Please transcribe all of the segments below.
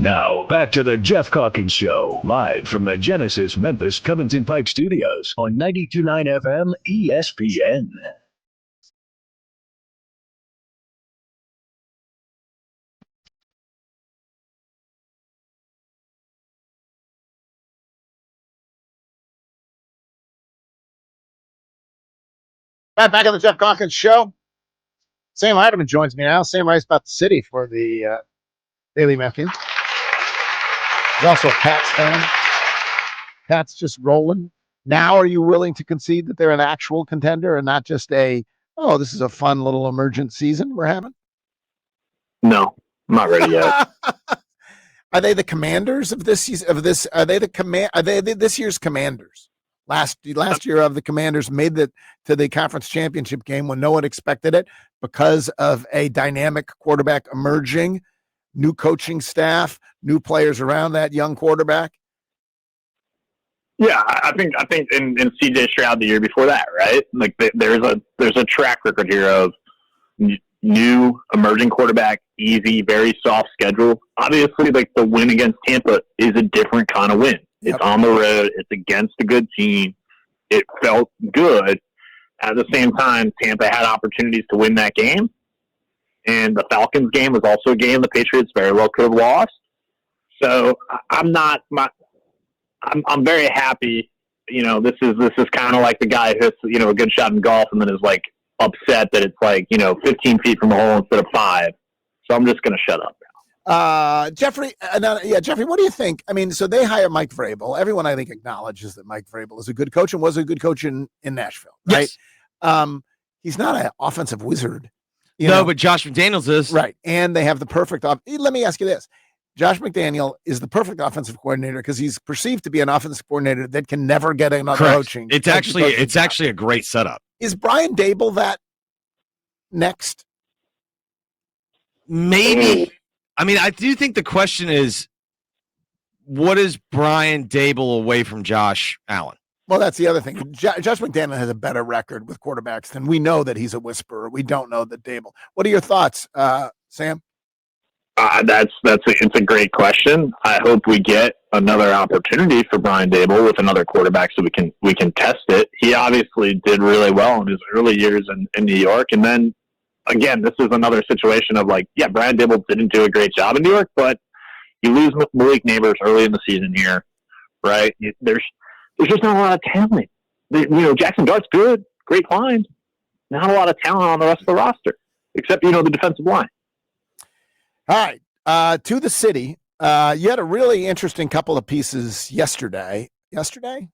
Now, back to the Geoff Calkins Show, live from the Genesis Memphis Covington Pike Studios on 92.9 FM ESPN. Back on the Geoff Calkins Show. Sam Hardiman joins me now. Sam writes about the city for the Daily Memphis. He's also a Pats fan. Pats just rolling. Now, are you willing to concede that they're an actual contender and not just this is a fun little emergent season we're having? No, I'm not ready yet. Are they the Commanders of this season? Are they this year's Commanders? Last year of the Commanders made it to the conference championship game when no one expected it because of a dynamic quarterback emerging, new coaching staff, new players around that young quarterback. Yeah, I think in CJ Stroud the year before that, right? Like there's a track record here of new emerging quarterback, easy, very soft schedule. Obviously, like the win against Tampa is a different kind of win. It's on the road. It's against a good team. It felt good. At the same time, Tampa had opportunities to win that game. And the Falcons game was also a game the Patriots very well could have lost. So I'm very happy. You know, this is kind of like the guy who hits, a good shot in golf and then is like upset that it's like, 15 feet from the hole instead of 5. So I'm just going to shut up. Jeffrey, what do you think? I mean, so they hire Mike Vrabel. Everyone, I think, acknowledges that Mike Vrabel is a good coach and was a good coach in Nashville, right? Yes. He's not an offensive wizard. But Josh McDaniels is. Right, and they have the perfect let me ask you this. Josh McDaniel is the perfect offensive coordinator because he's perceived to be an offensive coordinator that can never get another coaching. It's actually a great setup. Is Brian Daboll that next? Maybe. I mean, I do think the question is, what is Brian Daboll away from Josh Allen? Well, that's the other thing. Josh McDaniel has a better record with quarterbacks than we know that he's a whisperer. We don't know that Daboll. What are your thoughts, Sam? It's a great question. I hope we get another opportunity for Brian Daboll with another quarterback so we can test it. He obviously did really well in his early years in New York, and then again, this is another situation of Brian Daboll didn't do a great job in New York, but you lose Malik Neighbors early in the season here, right? There's just not a lot of talent. Jackson Dart's good, great find. Not a lot of talent on the rest of the roster, except, the defensive line. All right, to the city. You had a really interesting couple of pieces yesterday. Yesterday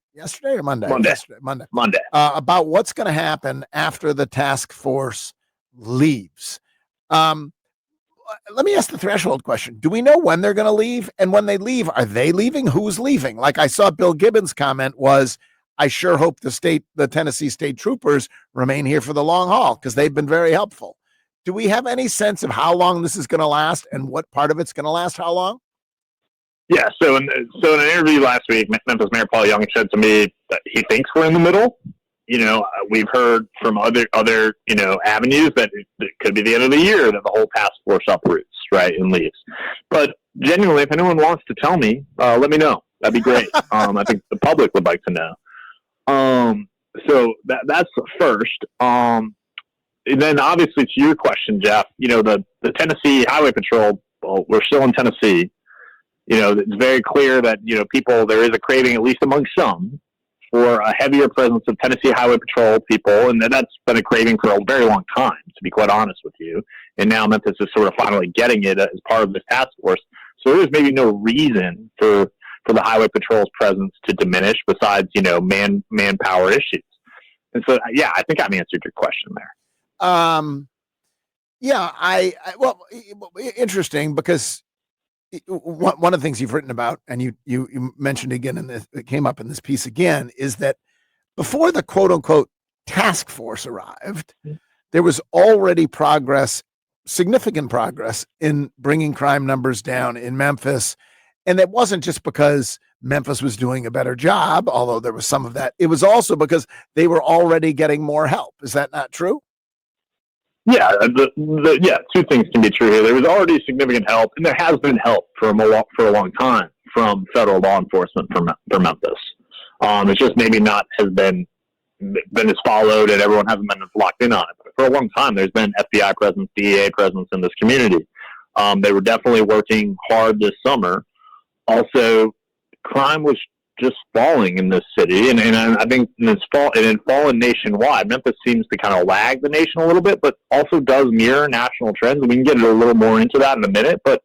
or Monday? Monday. About what's going to happen after the task force leaves. Let me ask the threshold question. Do we know when they're going to leave? And when they leave, are they leaving? Who's leaving? Like I saw Bill Gibbons' comment was, I sure hope the Tennessee State Troopers remain here for the long haul because they've been very helpful. Do we have any sense of how long this is going to last and what part of it's going to last how long? Yeah, so in an interview last week, Memphis Mayor Paul Young said to me that he thinks we're in the middle. We've heard from other avenues that it could be the end of the year that the whole task force uproots, right, and leaves. But genuinely, if anyone wants to tell me, let me know. That'd be great. I think the public would like to know. So that's first. And then obviously to your question, Jeff, the Tennessee Highway Patrol, well, we're still in Tennessee. It's very clear that, there is a craving, at least among some, for a heavier presence of Tennessee Highway Patrol people, and that's been a craving for a very long time, to be quite honest with you. And now Memphis is sort of finally getting it as part of this task force. So there's maybe no reason for the Highway Patrol's presence to diminish besides, manpower issues. And so, yeah, I think I've answered your question there. Well, interesting because one of the things you've written about, and you mentioned again, it came up in this piece again, is that before the quote unquote task force arrived, there was already significant progress in bringing crime numbers down in Memphis. And it wasn't just because Memphis was doing a better job, although there was some of that. It was also because they were already getting more help. Is that not true? Yeah, two things can be true here. There was already significant help, and there has been help for a long time from federal law enforcement for Memphis. It's just maybe not has been as followed, and everyone hasn't been as locked in on it. But for a long time, there's been FBI presence, DEA presence in this community. They were definitely working hard this summer. Also, crime was just falling in this city, and I think it had fallen nationwide. Memphis seems to kind of lag the nation a little bit, but also does mirror national trends. We can get a little more into that in a minute. But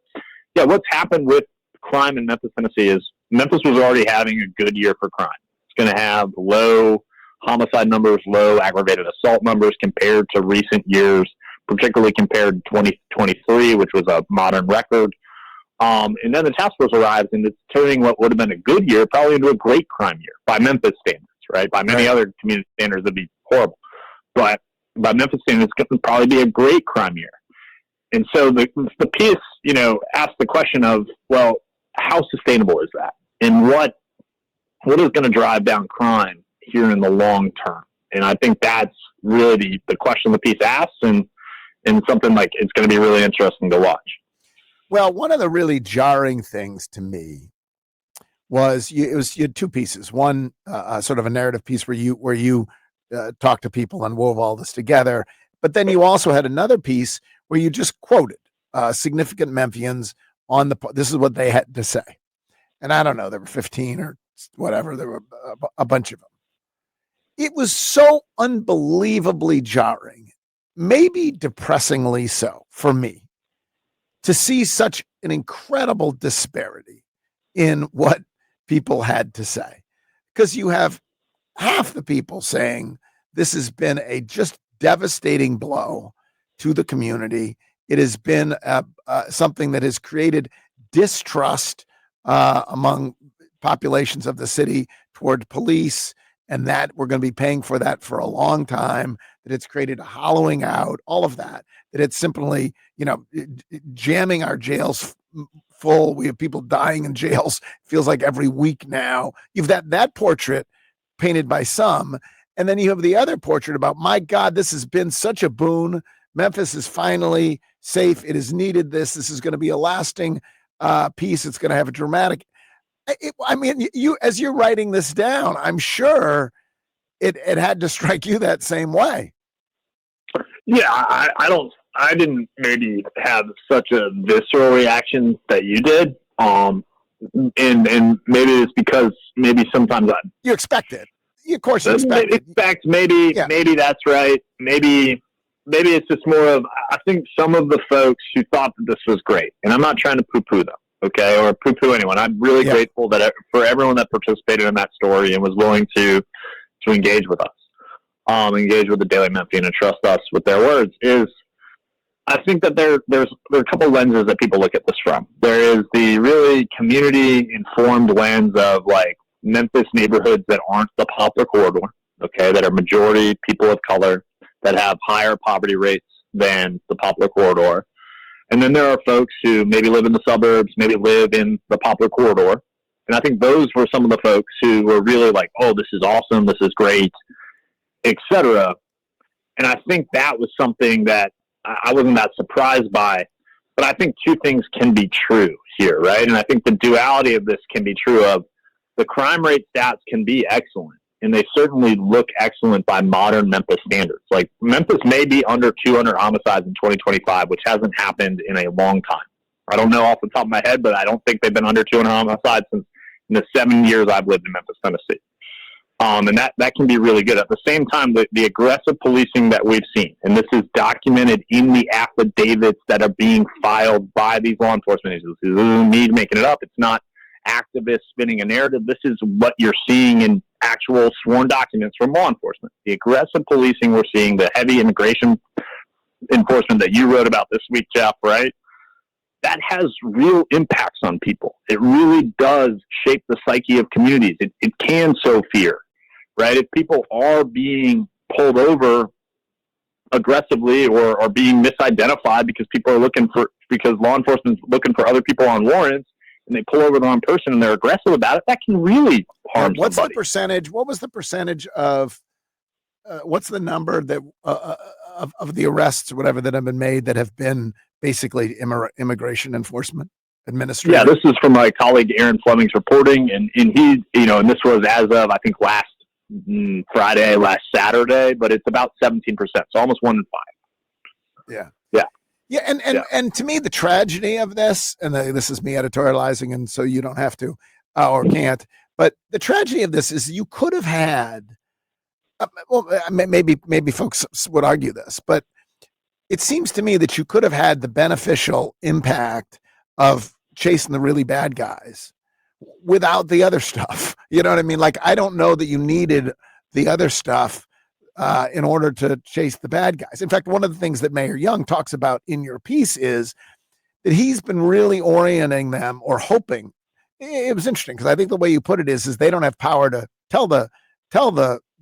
yeah, what's happened with crime in Memphis, Tennessee is Memphis was already having a good year for crime. It's going to have low homicide numbers, low aggravated assault numbers compared to recent years, particularly compared to 2023, which was a modern record. And then the task force arrives, and it's turning what would have been a good year probably into a great crime year by Memphis standards, right? By many other community standards, it'd be horrible. But by Memphis standards, it's going to probably be a great crime year. And so the piece, asks the question of, well, how sustainable is that? And what is going to drive down crime here in the long term? And I think that's really the question the piece asks, and something like it's going to be really interesting to watch. Well, one of the really jarring things to me was you had two pieces. One, sort of a narrative piece where you talked to people and wove all this together, but then you also had another piece where you just quoted significant Memphians on this is what they had to say. And I don't know, there were 15 or whatever. There were a bunch of them. It was so unbelievably jarring, maybe depressingly so for me, to see such an incredible disparity in what people had to say. Because you have half the people saying this has been a just devastating blow to the community. It has been something that has created distrust among populations of the city toward police, and that we're going to be paying for that for a long time, that it's created a hollowing out, all of that it's simply, jamming our jails full. We have people dying in jails. Feels like every week now. You've that portrait painted by some, and then you have the other portrait about, my God, this has been such a boon. Memphis is finally safe. It has needed this. This is going to be a lasting piece. It's going to have a dramatic. You as you're writing this down, I'm sure it had to strike you that same way. Yeah, I didn't maybe have such a visceral reaction that you did. And maybe it's because maybe sometimes you expect it. Of course, you expect it. Maybe that's right. Maybe it's just more of, I think some of the folks who thought that this was great, and I'm not trying to poo-poo them, okay, or poo-poo anyone. I'm really grateful that for everyone that participated in that story and was willing to engage with us, engage with the Daily Memphian and trust us with their words. Is I think that there are a couple lenses that people look at this from. There is the really community-informed lens of like Memphis neighborhoods that aren't the Poplar corridor, okay, that are majority people of color, that have higher poverty rates than the Poplar corridor. And then there are folks who maybe live in the suburbs, maybe live in the Poplar corridor. And I think those were some of the folks who were really like, oh, this is awesome, this is great, etc. And I think that was something that I wasn't that surprised by. But I think two things can be true here, right? And I think the duality of this can be true of the crime rate stats can be excellent, and they certainly look excellent by modern Memphis standards. Like Memphis may be under 200 homicides in 2025, which hasn't happened in a long time. I don't know off the top of my head, but I don't think they've been under 200 homicides since in the 7 years I've lived in Memphis, Tennessee. And that can be really good. At the same time, the aggressive policing that we've seen, and this is documented in the affidavits that are being filed by these law enforcement agencies. This isn't me making it up. It's not activists spinning a narrative. This is what you're seeing in actual sworn documents from law enforcement. The aggressive policing we're seeing, the heavy immigration enforcement that you wrote about this week, Geoff, right? That has real impacts on people. It really does shape the psyche of communities. It can sow fear, right? If people are being pulled over aggressively or being misidentified because law enforcement's looking for other people on warrants, and they pull over the wrong person and they're aggressive about it, that can really harm somebody. What was the percentage of, what's the number that of the arrests or whatever that have been made that have been basically immigration enforcement administration? Yeah, this is from my colleague Aaron Fleming's reporting, and he, and this was as of I think last Saturday, but it's about 17%, so almost 1 in 5. Yeah, and to me, the tragedy of this, and this is me editorializing, and so you don't have to or can't, but the tragedy of this is you could have had, maybe folks would argue this, but it seems to me that you could have had the beneficial impact of chasing the really bad guys without the other stuff. You know what I mean? Like, I don't know that you needed the other stuff in order to chase the bad guys. In fact, one of the things that Mayor Young talks about in your piece is that he's been really orienting them or hoping. It was interesting because I think the way you put it is they don't have power to tell the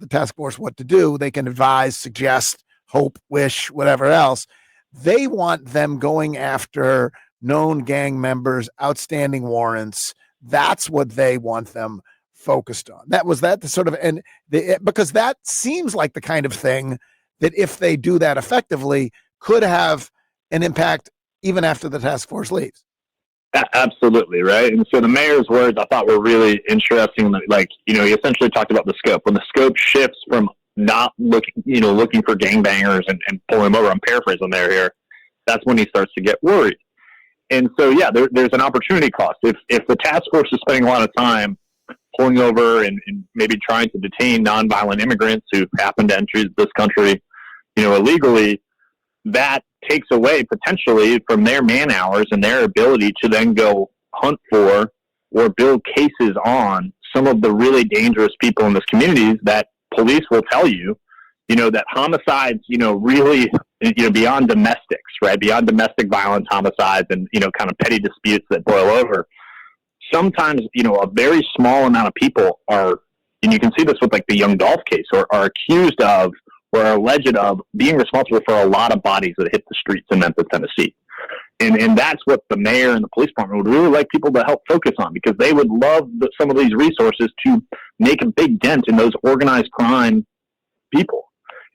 task force what to do. They can advise, suggest, hope, wish, whatever else. They want them going after known gang members, outstanding warrants. That's what they want them focused on. Because that seems like the kind of thing that if they do that effectively could have an impact even after the task force leaves. Absolutely, right? And so the mayor's words I thought were really interesting. Like, he essentially talked about the scope. When the scope shifts from not looking for gangbangers and pulling them over, I'm paraphrasing there here, that's when he starts to get worried. And so, yeah, there's an opportunity cost. If the task force is spending a lot of time pulling over and maybe trying to detain nonviolent immigrants who happen to enter this country, illegally, that takes away potentially from their man hours and their ability to then go hunt for or build cases on some of the really dangerous people in this communities that police will tell you, that homicides, really, beyond domestics, right? Beyond domestic violence homicides and, kind of petty disputes that boil over. Sometimes, a very small amount of people are, and you can see this with like the Young Dolph case, or are accused of or are alleged of being responsible for a lot of bodies that hit the streets in Memphis, Tennessee. And that's what the mayor and the police department would really like people to help focus on, because they would love some of these resources to make a big dent in those organized crime people.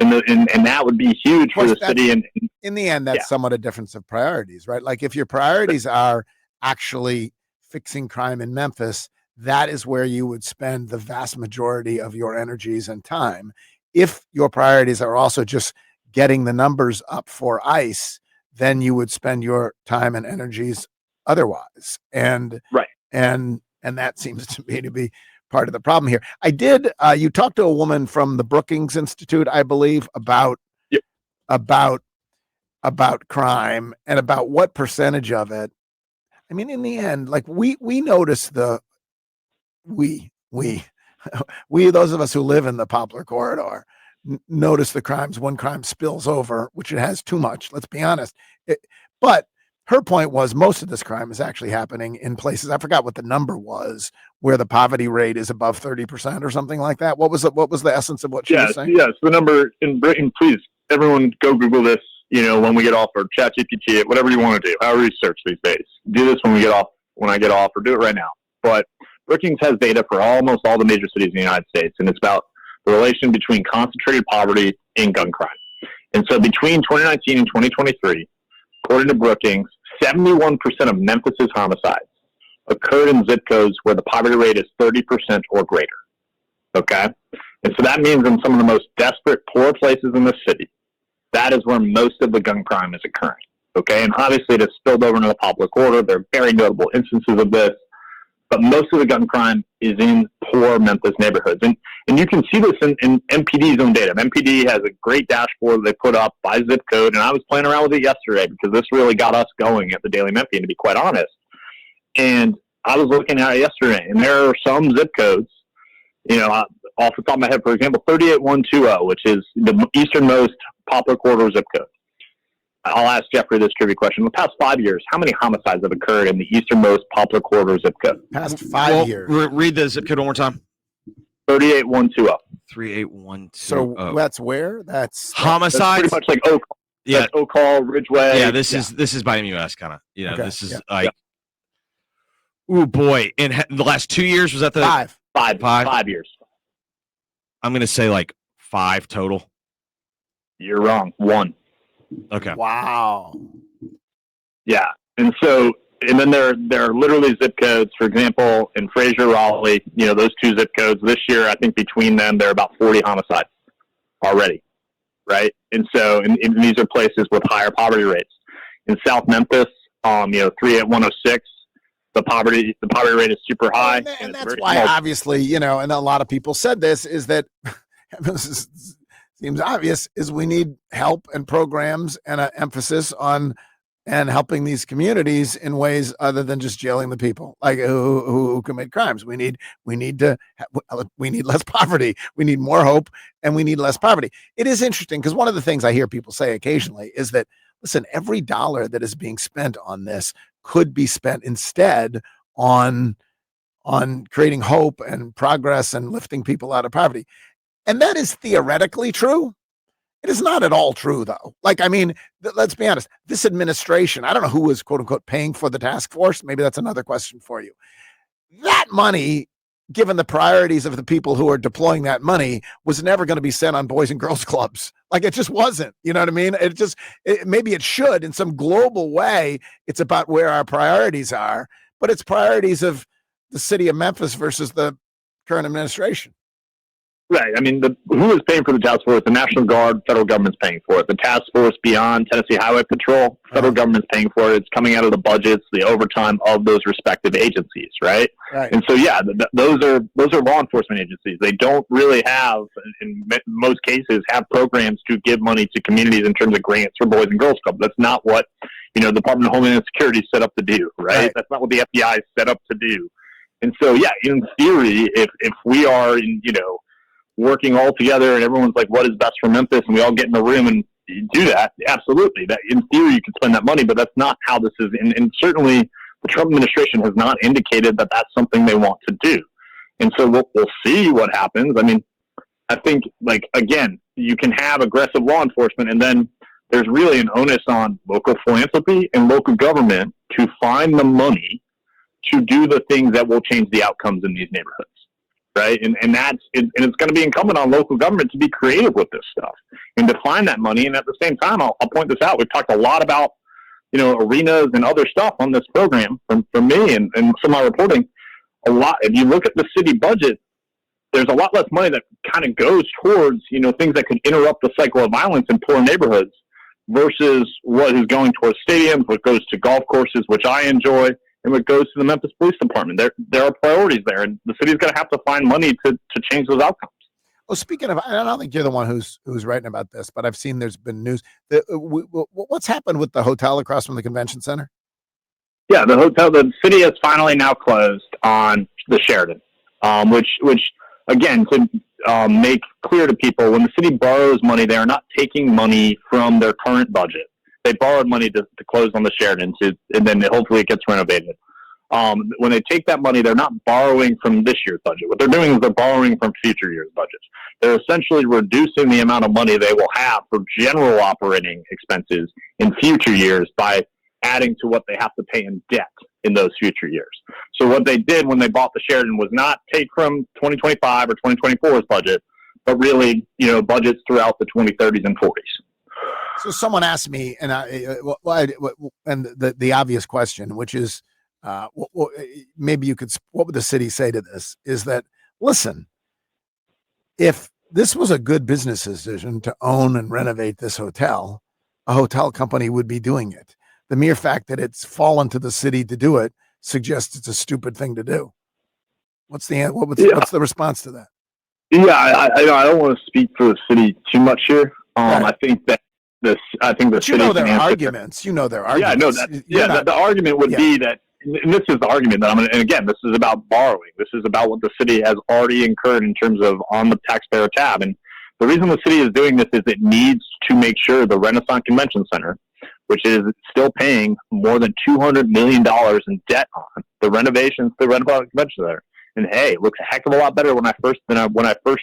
And that would be huge for the city. And in the end, that's somewhat a difference of priorities, right? Like, if your priorities are actually fixing crime in Memphis, that is where you would spend the vast majority of your energies and time. If your priorities are also just getting the numbers up for ICE, then you would spend your time and energies otherwise. And that seems to me to be part of the problem here. You talked to a woman from the Brookings Institute, I believe, about crime and about what percentage of it. I mean, in the end, like we notice we those of us who live in the Poplar Corridor notice the crimes when crime spills over, which it has too much, let's be honest. But her point was most of this crime is actually happening in places, I forgot what the number was, where the poverty rate is above 30% or something like that. What was the essence of what she was saying? Yes, the number in Britain, please, everyone go Google this, when we get off, or ChatGPT it, whatever you want to do, however you search these days. Do this when I get off, or do it right now. But Brookings has data for almost all the major cities in the United States, and it's about the relation between concentrated poverty and gun crime. And so between 2019 and 2023, according to Brookings, 71% of Memphis's homicides occurred in zip codes where the poverty rate is 30% or greater. Okay? And so that means in some of the most desperate, poor places in the city, that is where most of the gun crime is occurring. Okay? And obviously it has spilled over into the Poplar Corridor. There are very notable instances of this. But most of the gun crime is in poor Memphis neighborhoods. And you can see this in MPD's own data. MPD has a great dashboard they put up by zip code, and I was playing around with it yesterday because this really got us going at the Daily Memphian, to be quite honest. And I was looking at it yesterday, and there are some zip codes, off the top of my head, for example, 38120, which is the easternmost Poplar Corridor zip code. I'll ask Jeffrey this trivia question. In the past 5 years, how many homicides have occurred in the easternmost Poplar Corridor zip code? Past 5 years. Read the zip code one more time. 38120. 38120. So that's where? That's homicides? That's pretty much like Oak. Yeah. Oak Hall, Ridgeway. Yeah, this is by MUS kind of. Okay. This is like, oh boy. In the last 2 years, was that the 5 years? I'm going to say like 5 total. You're wrong. One. Okay. Wow. Yeah. And so, and then there are literally zip codes, for example, in Fraser, Raleigh, those two zip codes this year, I think between them, there are about 40 homicides already. Right. And so, and these are places with higher poverty rates. In South Memphis, 3 at 106, the poverty rate is super high. And that's why, obviously, and a lot of people said this, is that seems obvious, is we need help and programs and an emphasis on and helping these communities in ways other than just jailing the people like who commit crimes. We need less poverty. We need more hope, and we need less poverty. It is interesting because one of the things I hear people say occasionally is that, listen, every dollar that is being spent on this could be spent instead on creating hope and progress and lifting people out of poverty. And that is theoretically true. It is not at all true, though. Let's be honest. This administration, I don't know who was, quote unquote, paying for the task force. Maybe that's another question for you. That money, given the priorities of the people who are deploying that money, was never going to be sent on boys and girls clubs. It just wasn't. You know what I mean? Maybe it should in some global way. It's about where our priorities are, but it's priorities of the city of Memphis versus the current administration. Right. I mean, who is paying for the task force? The National Guard, federal government's paying for it. The task force beyond Tennessee Highway Patrol, federal government's paying for it. It's coming out of the budgets, the overtime of those respective agencies, right? Right. And so, yeah, those are law enforcement agencies. They don't really have, in most cases, have programs to give money to communities in terms of grants for Boys and Girls Club. That's not what the Department of Homeland Security is set up to do, right? That's not what the FBI is set up to do. And so, yeah, in theory, if we are working all together and everyone's like, what is best for Memphis? And we all get in the room and do that. Absolutely. That in theory, you can spend that money, but that's not how this is. And certainly the Trump administration has not indicated that that's something they want to do. And so we'll see what happens. I mean, I think again, you can have aggressive law enforcement, and then there's really an onus on local philanthropy and local government to find the money to do the things that will change the outcomes in these neighborhoods. Right. And it's going to be incumbent on local government to be creative with this stuff and to find that money. And at the same time, I'll point this out. We've talked a lot about, arenas and other stuff on this program from me and some of my reporting. If you look at the city budget, there's a lot less money that kind of goes towards, things that could interrupt the cycle of violence in poor neighborhoods versus what is going towards stadiums, what goes to golf courses, which I enjoy, and what goes to the Memphis Police Department. There are priorities there, and the city's going to have to find money to change those outcomes. Well, speaking of, I don't think you're the one who's writing about this, but I've seen there's been news. What's happened with the hotel across from the convention center? Yeah, the city has finally now closed on the Sheridan, which again, to make clear to people, when the city borrows money, they are not taking money from their current budget. They borrowed money to close on the Sheridan, and then hopefully it gets renovated. When they take that money, they're not borrowing from this year's budget. What they're doing is they're borrowing from future years' budgets. They're essentially reducing the amount of money they will have for general operating expenses in future years by adding to what they have to pay in debt in those future years. So what they did when they bought the Sheridan was not take from 2025 or 2024's budget, but really, budgets throughout the 2030s and 40s. So someone asked me, and the obvious question, which is, maybe you could, what would the city say to this? Is that, listen, if this was a good business decision to own and renovate this hotel, a hotel company would be doing it. The mere fact that it's fallen to the city to do it suggests it's a stupid thing to do. What's the response to that? Yeah, I don't want to speak for the city too much here. Right. I think the city. Their arguments. Yeah, I know that. Yeah, the argument would be that, and this is the argument that and again, this is about borrowing. This is about what the city has already incurred in terms of on the taxpayer tab. And the reason the city is doing this is it needs to make sure the Renaissance Convention Center, which is still paying more than $200 million in debt on the renovations to the Renaissance Convention Center. And hey, it looks a heck of a lot better when I first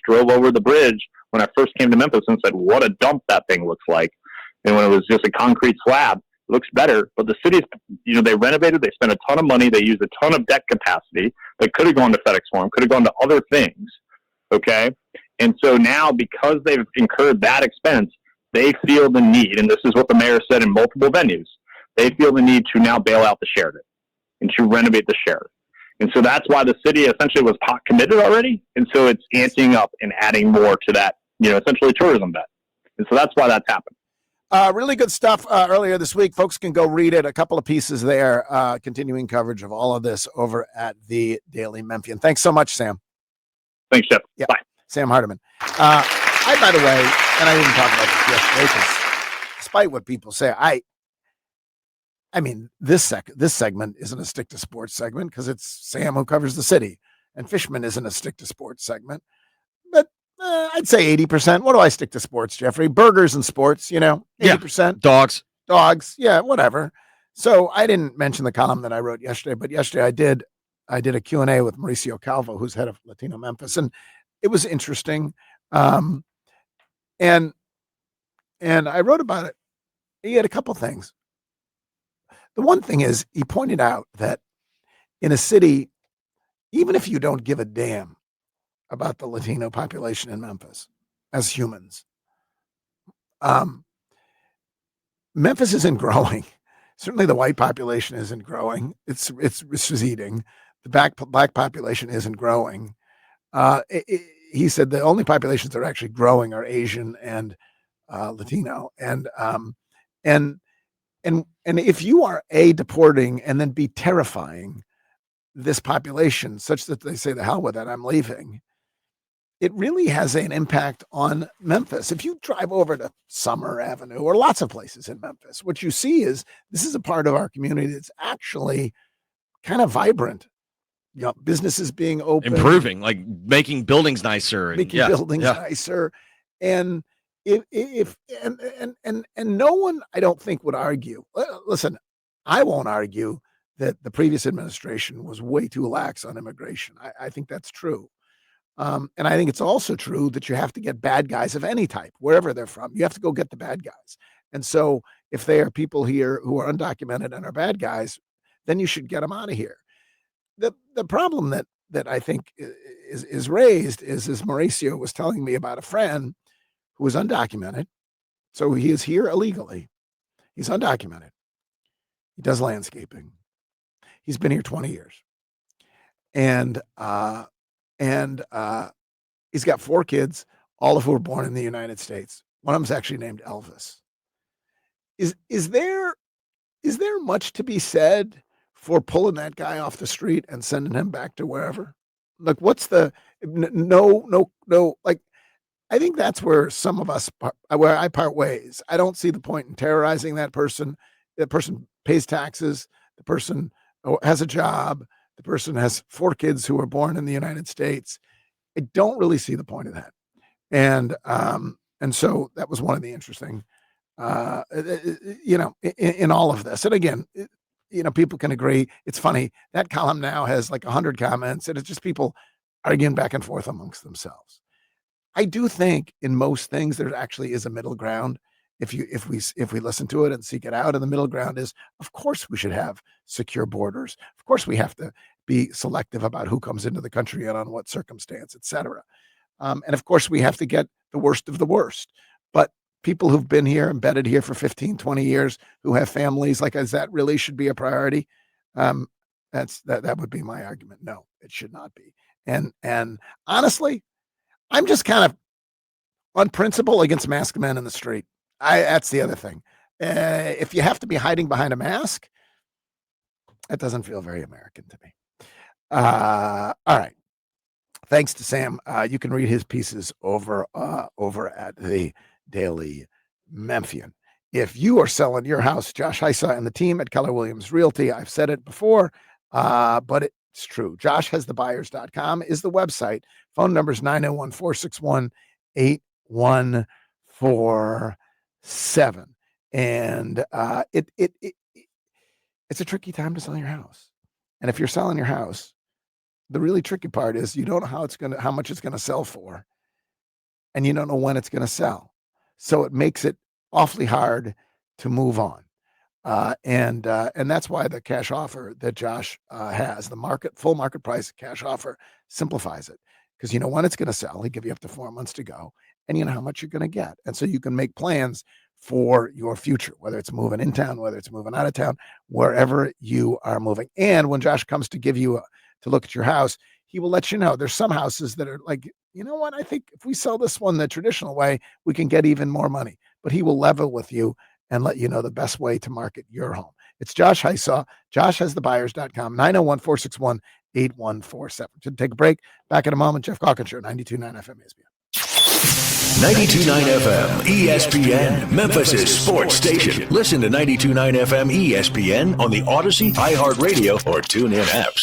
drove over the bridge, when I first came to Memphis and said, what a dump that thing looks like. And when it was just a concrete slab, it looks better. But the city's, they renovated, they spent a ton of money, they used a ton of debt capacity that could have gone to FedEx Forum, could have gone to other things. Okay. And so now, because they've incurred that expense, they feel the need, and this is what the mayor said in multiple venues, they feel the need to now bail out the Sheraton and to renovate the Sheraton. And so that's why the city essentially was pot committed already. And so it's amping up and adding more to that, essentially tourism bet. And so that's why that's happened. Really good stuff earlier this week. Folks can go read it. A couple of pieces there, continuing coverage of all of this over at the Daily Memphian. Thanks so much, Sam. Thanks, Jeff. Yeah. Bye. Sam Hardiman. I, by the way, and I didn't talk about this yesterday because despite what people say, I mean, this segment isn't a stick to sports segment because it's Sam who covers the city, and Fishman isn't a stick to sports segment. But I'd say 80%. What do I stick to sports, Jeffrey? Burgers and sports, 80%. Yeah. Dogs. Yeah, whatever. So I didn't mention the column that I wrote yesterday, but yesterday I did a Q&A with Mauricio Calvo, who's head of Latino Memphis, and it was interesting. And I wrote about it. He had a couple things. The one thing is he pointed out that in a city, even if you don't give a damn about the Latino population in Memphis as humans, Memphis isn't growing. Certainly the white population isn't growing. It's receding. The black population isn't growing. He said the only populations that are actually growing are Asian and Latino. And if you are deporting and then be terrifying this population such that they say, the hell with it, I'm leaving, it really has an impact on Memphis. If you drive over to Summer Avenue or lots of places in Memphis, what you see is this is a part of our community that's actually kind of vibrant. Businesses being open, improving, like making buildings nicer, nicer. And if no one, I don't think, would argue. Listen, I won't argue that the previous administration was way too lax on immigration. I think that's true. And I think it's also true that you have to get bad guys of any type, wherever they're from. You have to go get the bad guys. And so if they are people here who are undocumented and are bad guys, then you should get them out of here. The problem that I think is raised is, as Mauricio was telling me about a friend who was undocumented. So he is here illegally. He's undocumented. He does landscaping. He's been here 20 years. And he's got 4 kids, all of who were born in the United States. One of them's actually named Elvis. Is there much to be said for pulling that guy off the street and sending him back to wherever? Like, what's the no, like, I think that's where some of us, where I part ways. I don't see the point in terrorizing that person. That person pays taxes. The person has a job. The person has 4 kids who were born in the United States. I don't really see the point of that. And so that was one of the interesting, in all of this. And again, people can agree. It's funny. That column now has like 100 comments, and it's just people arguing back and forth amongst themselves. I do think in most things there actually is a middle ground. If we listen to it and seek it out, and the middle ground is, of course, we should have secure borders. Of course, we have to be selective about who comes into the country and on what circumstance, et cetera. And of course, we have to get the worst of the worst. But people who've been here, embedded here for 15, 20 years, who have families, like, as that really should be a priority. That would be my argument. No, it should not be. And honestly, I'm just kind of on principle against masked men in the street. That's the other thing. If you have to be hiding behind a mask, that doesn't feel very American to me. All right. Thanks to Sam. You can read his pieces over at the Daily Memphian. If you are selling your house, Josh Heisa and the team at Keller Williams Realty, I've said it before, but it's true. JoshHasTheBuyers.com is the website. Phone number is 901-461-8147. And it's a tricky time to sell your house. And if you're selling your house, the really tricky part is you don't know how much it's going to sell for, and you don't know when it's going to sell. So it makes it awfully hard to move on. And that's why the cash offer that Josh has, the full market price cash offer, simplifies it, because you know when it's going to sell. He give you up to 4 months to go, and you know how much you're going to get. And so you can make plans for your future, whether it's moving in town, whether it's moving out of town, wherever you are moving. And when Josh comes to give you to look at your house, he will let you know. There's some houses that are like, you know what, I think if we sell this one the traditional way, we can get even more money. But he will level with you and let you know the best way to market your home. It's Josh Hysaw. Josh has thebuyers.com, 901-461-8147. Should take a break. Back in a moment. Geoff Calkins Show, 92.9 FM ESPN. 92.9 FM ESPN, Memphis' sports station. Listen to 92.9 FM ESPN on the Odyssey, iHeartRadio, or TuneIn apps.